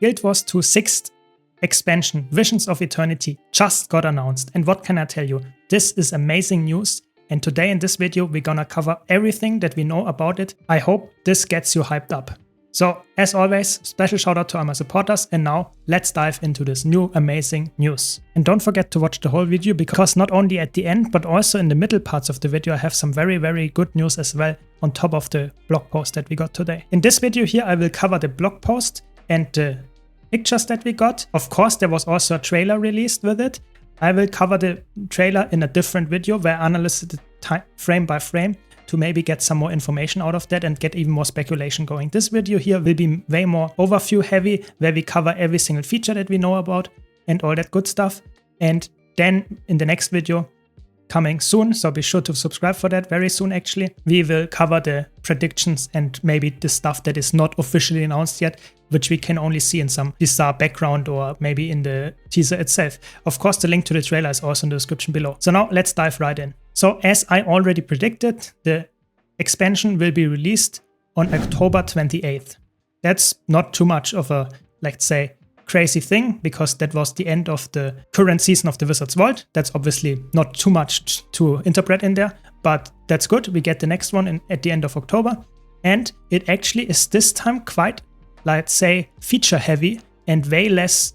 Guild Wars 2 6th expansion, Visions of Eternity, just got announced. And what can I tell you? This is amazing news. And today in this video, we're gonna cover everything that we know about it. I hope this gets you hyped up. So as always, special shout out to all my supporters. And now let's dive into this new amazing news. And don't forget to watch the whole video, because not only at the end, but also in the middle parts of the video, I have some very, very good news as well on top of the blog post that we got today. In this video here, I will cover the blog post and the pictures that we got. Of course, there was also a trailer released with it. I will cover the trailer in a different video where I analyze it frame by frame to maybe get some more information out of that and get even more speculation going. This video here will be way more overview heavy, where we cover every single feature that we know about and all that good stuff. And then in the next video, coming soon, so be sure to subscribe for that very soon actually, we will cover the predictions and maybe the stuff that is not officially announced yet, which we can only see in some bizarre background or maybe in the teaser itself. Of course, the link to the trailer is also in the description below. So now let's dive right in. So as I already predicted, the expansion will be released on October 28th. That's not too much of a, let's say, crazy thing, because that was the end of the current season of the Wizard's Vault. That's obviously not too much to interpret in there, but that's good. We get the next one at the end of October. And it actually is this time quite, let's say, feature heavy and way less,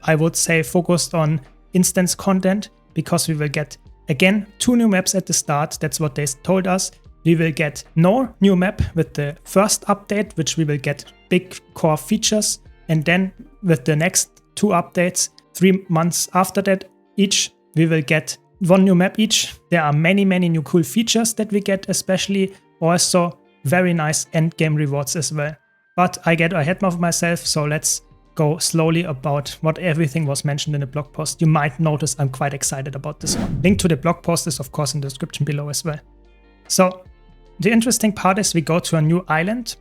I would say, focused on instance content, because we will get, again, 2 new maps at the start. That's what they told us. We will get no new map with the first update, which we will get big core features. And then with the next 2 updates, 3 months after that each, we will get 1 new map each. There are many, many new cool features that we get, especially also very nice endgame rewards as well. But I get ahead of myself, so let's go slowly about what everything was mentioned in the blog post. You might notice I'm quite excited about this one. Link to the blog post is of course in the description below as well. So the interesting part is we go to a new island.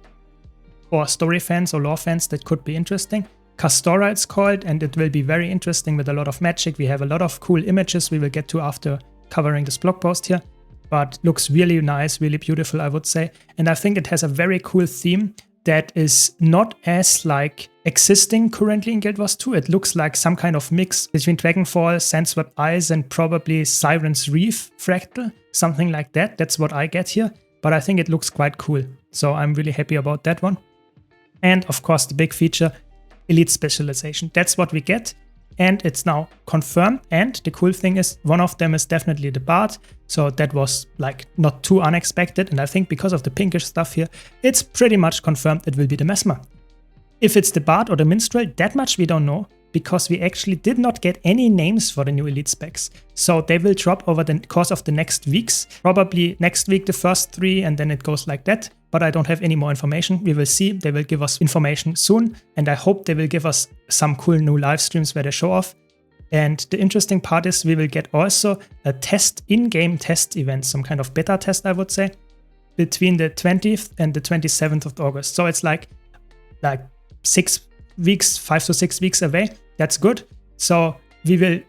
For story fans or lore fans, that could be interesting. Castora it's called, and it will be very interesting with a lot of magic. We have a lot of cool images we will get to after covering this blog post here. But looks really nice, really beautiful, I would say. And I think it has a very cool theme that is not as like existing currently in Guild Wars 2. It looks like some kind of mix between Dragonfall, Sandswept Eyes, and probably Siren's Reef fractal, something like that. That's what I get here, but I think it looks quite cool. So I'm really happy about that one. And of course the big feature, Elite Specialization. That's what we get. And it's now confirmed. And the cool thing is one of them is definitely the Bard. So that was like not too unexpected. And I think because of the pinkish stuff here, it's pretty much confirmed it will be the Mesmer. If it's the Bard or the Minstrel, that much we don't know, because we actually did not get any names for the new Elite specs. So they will drop over the course of the next weeks. Probably next week the first 3, and then it goes like that. But I don't have any more information. We will see. They will give us information soon. And I hope they will give us some cool new live streams where they show off. And the interesting part is we will get also a test, in-game test event, some kind of beta test, I would say, between the 20th and the 27th of August. So it's like 6 weeks, 5 to 6 weeks away. That's good. So we will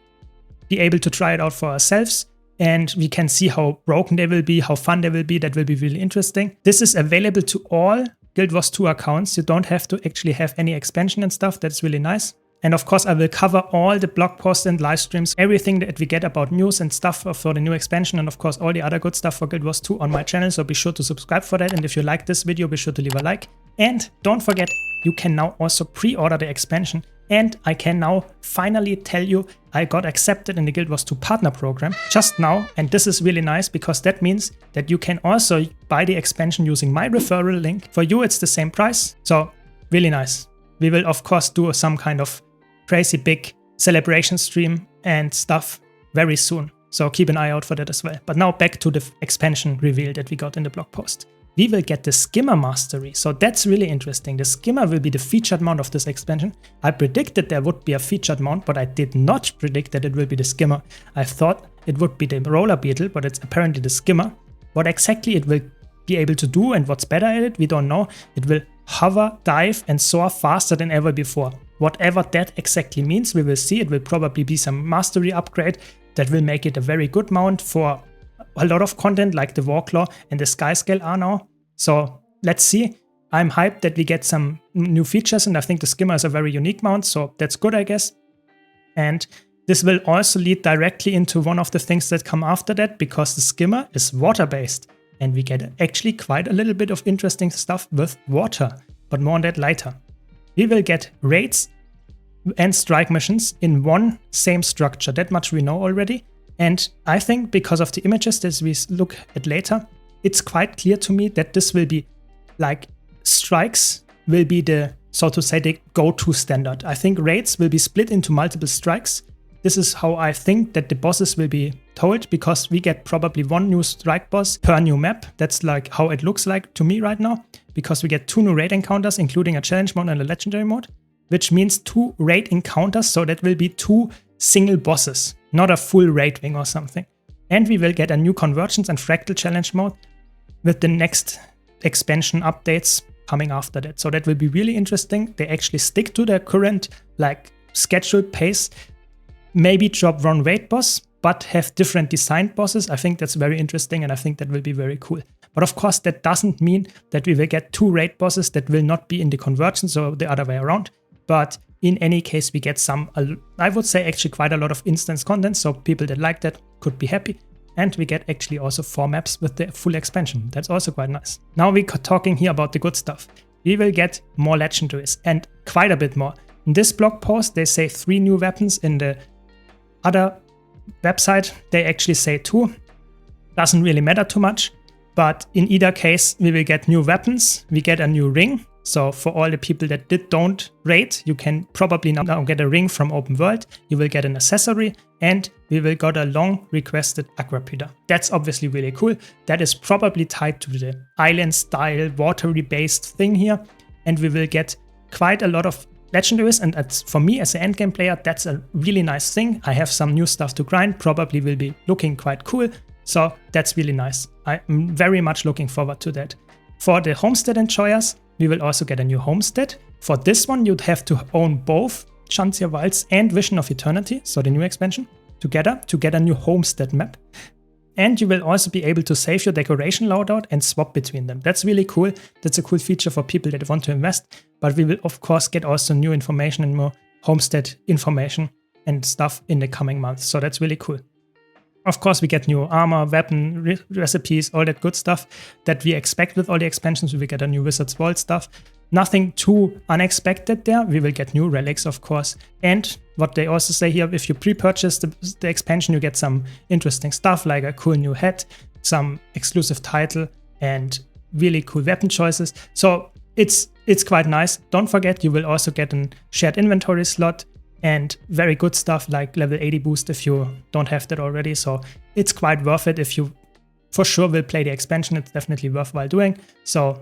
be able to try it out for ourselves. And we can see how broken they will be, how fun they will be. That will be really interesting. This is available to all Guild Wars 2 accounts. You don't have to actually have any expansion and stuff. That's really nice. And of course, I will cover all the blog posts and live streams, everything that we get about news and stuff for the new expansion, and of course all the other good stuff for Guild Wars 2 on my channel. So be sure to subscribe for that. And if you like this video, be sure to leave a like. And don't forget, you can now also pre-order the expansion. And I can now finally tell you I got accepted in the Guild Wars 2 partner program just now. And this is really nice, because that means that you can also buy the expansion using my referral link. For you, it's the same price. So really nice. We will, of course, do some kind of crazy big celebration stream and stuff very soon. So keep an eye out for that as well. But now back to the expansion reveal that we got in the blog post. We will get the Skimmer Mastery. So that's really interesting. The Skimmer will be the featured mount of this expansion. I predicted there would be a featured mount, but I did not predict that it will be the Skimmer. I thought it would be the Roller Beetle, but it's apparently the Skimmer. What exactly it will be able to do and what's better at it, we don't know. It will hover, dive, and soar faster than ever before. Whatever that exactly means, we will see. It will probably be some mastery upgrade that will make it a very good mount for a lot of content like the Warclaw and the Skyscale are now. So let's see. I'm hyped that we get some new features, and I think the skimmer is a very unique mount, so that's good, I guess. And this will also lead directly into one of the things that come after that, because the skimmer is water-based, and we get actually quite a little bit of interesting stuff with water, but more on that later. We will get raids and strike missions in one same structure, that much we know already. And I think because of the images that we look at later, it's quite clear to me that this will be like strikes will be the, so to say, the go-to standard. I think raids will be split into multiple strikes. This is how I think that the bosses will be told, because we get probably one new strike boss per new map. That's like how it looks like to me right now, because we get 2 new raid encounters, including a challenge mode and a legendary mode, which means 2 raid encounters, so that will be 2 single bosses, not a full raid wing or something. And we will get a new convergence and fractal challenge mode with the next expansion updates coming after that. So that will be really interesting. They actually stick to their current like scheduled pace, maybe drop one raid boss, but have different designed bosses. I think that's very interesting, and I think that will be very cool. But of course, that doesn't mean that we will get 2 raid bosses that will not be in the convergence or the other way around. But in any case, we get some, I would say actually quite a lot of instance content, so people that like that could be happy. And we get actually also 4 maps with the full expansion. That's also quite nice. Now we're talking here about the good stuff. We will get more legendaries, and quite a bit more. In this blog post, they say 3 new weapons. In the other website, they actually say 2. Doesn't really matter too much. But in either case, we will get new weapons. We get a new ring. So for all the people that don't raid, you can probably now get a ring from open world. You will get an accessory, and we will get a long requested aquapeter. That's obviously really cool. That is probably tied to the island style watery based thing here. And we will get quite a lot of legendaries, and for me as an endgame player, that's a really nice thing. I have some new stuff to grind, probably will be looking quite cool. So that's really nice. I'm very much looking forward to that. For the homestead enjoyers, we will also get a new homestead. For this one, you'd have to own both Chantia Wilds and Vision of Eternity, so the new expansion, together to get a new homestead map. And you will also be able to save your decoration loadout and swap between them. That's really cool. That's a cool feature for people that want to invest. But we will of course get also new information and more homestead information and stuff in the coming months. So that's really cool. Of course, we get new armor, weapon, recipes, all that good stuff that we expect with all the expansions. We will get a new Wizard's Vault stuff. Nothing too unexpected there. We will get new relics, of course. And what they also say here, if you pre-purchase the expansion, you get some interesting stuff like a cool new hat, some exclusive title, and really cool weapon choices. So it's quite nice. Don't forget, you will also get a shared inventory slot and very good stuff like level 80 boost if you don't have that already. So it's quite worth it if you for sure will play the expansion. It's definitely worthwhile doing. So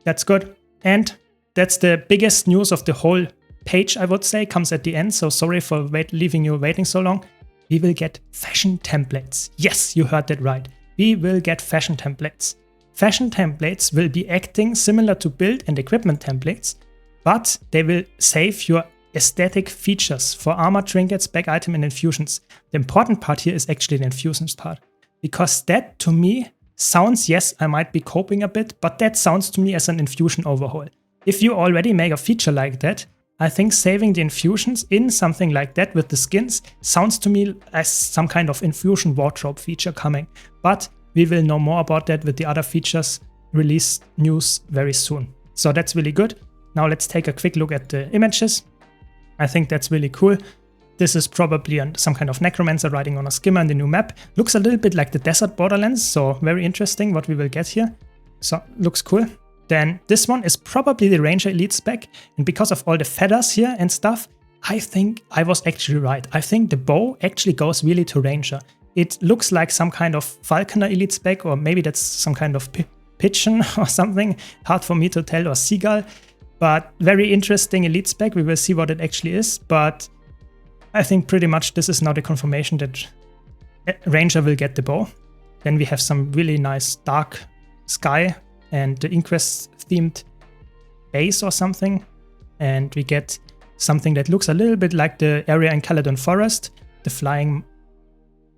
that's good. And that's the biggest news of the whole page, I would say, comes at the end. So sorry for leaving you waiting so long. We will get fashion templates. Yes, you heard that right. We will get fashion templates. Fashion templates will be acting similar to build and equipment templates, but they will save your aesthetic features for armor, trinkets, back item, and infusions. The important part here is actually the infusions part, because that to me sounds, yes, I might be coping a bit, but that sounds to me as an infusion overhaul. If you already make a feature like that, I think saving the infusions in something like that with the skins sounds to me as some kind of infusion wardrobe feature coming. But we will know more about that with the other features release news very soon. So that's really good. Now let's take a quick look at the images. I think that's really cool. This is probably some kind of necromancer riding on a skimmer in the new map. Looks a little bit like the desert Borderlands, so very interesting what we will get here. So looks cool. Then this one is probably the Ranger Elite spec, and because of all the feathers here and stuff, I think I was actually right. I think the bow actually goes really to Ranger. It looks like some kind of Falconer Elite spec, or maybe that's some kind of pigeon or something. Hard for me to tell, or seagull. But very interesting Elite spec. We will see what it actually is, but I think pretty much this is now the confirmation that Ranger will get the bow. Then we have some really nice dark sky and the Inquest themed base or something. And we get something that looks a little bit like the area in Caledon Forest. The flying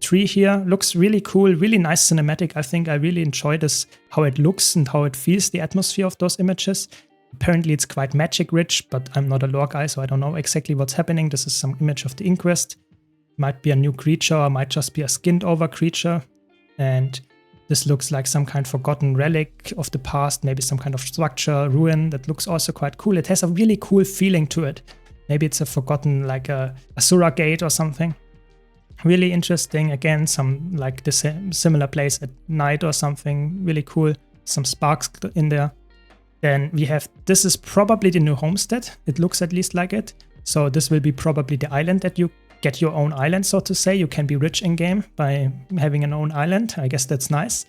tree here looks really cool, really nice cinematic. I think I really enjoy this, how it looks and how it feels, the atmosphere of those images. Apparently it's quite magic rich, but I'm not a lore guy, so I don't know exactly what's happening. This is some image of the Inquest. Might be a new creature or might just be a skinned over creature. And this looks like some kind of forgotten relic of the past, maybe some kind of structure, ruin that looks also quite cool. It has a really cool feeling to it. Maybe it's a forgotten, like a Asura gate or something. Really interesting. Again, some like the similar place at night or something. Really cool. Some sparks in there. Then we have, this is probably the new homestead. It looks at least like it. So this will be probably the island that you get your own island, so to say. You can be rich in game by having an own island. I guess that's nice.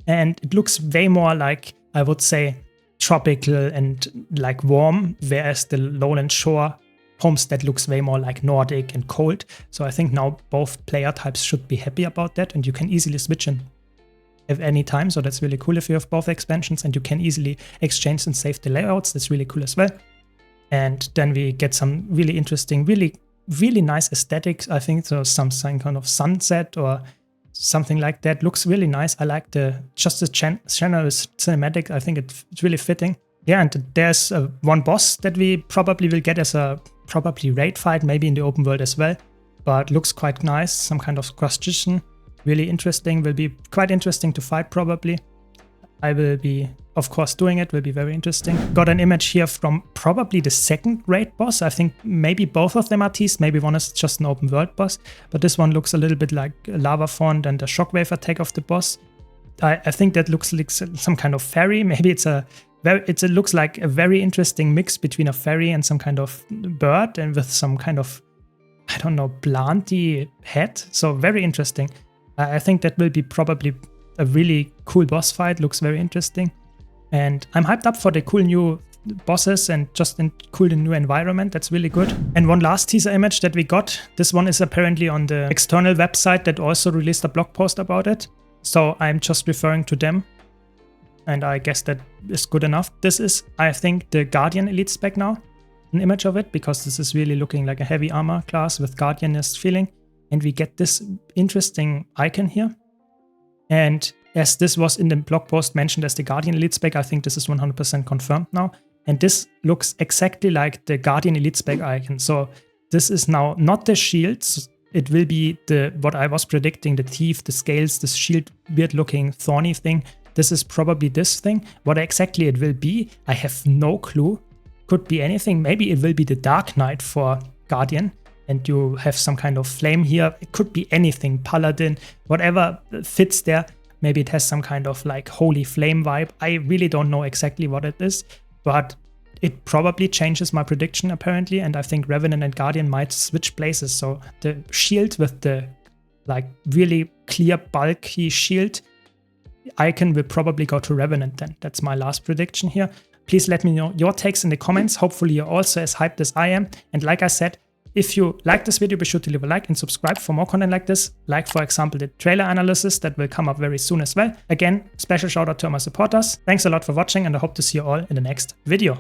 And it looks way more like, I would say, tropical and like warm, whereas the lowland shore homestead looks way more like Nordic and cold. So I think now both player types should be happy about that, and you can easily switch in at any time. So that's really cool if you have both expansions, and you can easily exchange and save the layouts. That's really cool as well. And then we get some really interesting, really nice aesthetics. I think so, some kind of sunset or something like that. Looks really nice. I like just the general cinematic. I think it's really fitting. Yeah, and there's one boss that we probably will get as a probably raid fight, maybe in the open world as well. But looks quite nice. Some kind of crustacean. Really interesting. Will be quite interesting to fight probably. I will be, of course, doing it. Will be very interesting. Got an image here from probably the second raid boss. I think maybe both of them are teased. Maybe one is just an open world boss. But this one looks a little bit like a lava font and a shockwave attack of the boss. I think that looks like some kind of fairy. Maybe it looks like a very interesting mix between a fairy and some kind of bird, and with some kind of, I don't know, planty head. So very interesting. I think that will be probably a really cool boss fight. Looks very interesting. And I'm hyped up for the cool new bosses and just cool the new environment. That's really good. And one last teaser image that we got. This one is apparently on the external website that also released a blog post about it. So I'm just referring to them. And I guess that is good enough. This is, I think, the Guardian Elite spec now. An image of it, because this is really looking like a heavy armor class with Guardianist feeling. And we get this interesting icon here. And as this was in the blog post mentioned as the Guardian Elite spec, I think this is 100% confirmed now. And this looks exactly like the Guardian Elite spec icon. So this is now not the shields. It will be what I was predicting, the teeth, the scales, this shield, weird looking thorny thing. This is probably this thing. What exactly it will be, I have no clue. Could be anything. Maybe it will be the Dark Knight for Guardian. And you have some kind of flame here. It could be anything, paladin, whatever fits there. Maybe it has some kind of like holy flame vibe. I really don't know exactly what it is, but it probably changes my prediction apparently. And I think Revenant and Guardian might switch places. So the shield with the like really clear bulky shield icon will probably go to Revenant then. That's my last prediction here. Please let me know your takes in the comments. Hopefully you're also as hyped as I am. And like I said, if you like this video, be sure to leave a like and subscribe for more content like this. Like, for example, the trailer analysis that will come up very soon as well. Again, special shout out to all my supporters. Thanks a lot for watching, and I hope to see you all in the next video.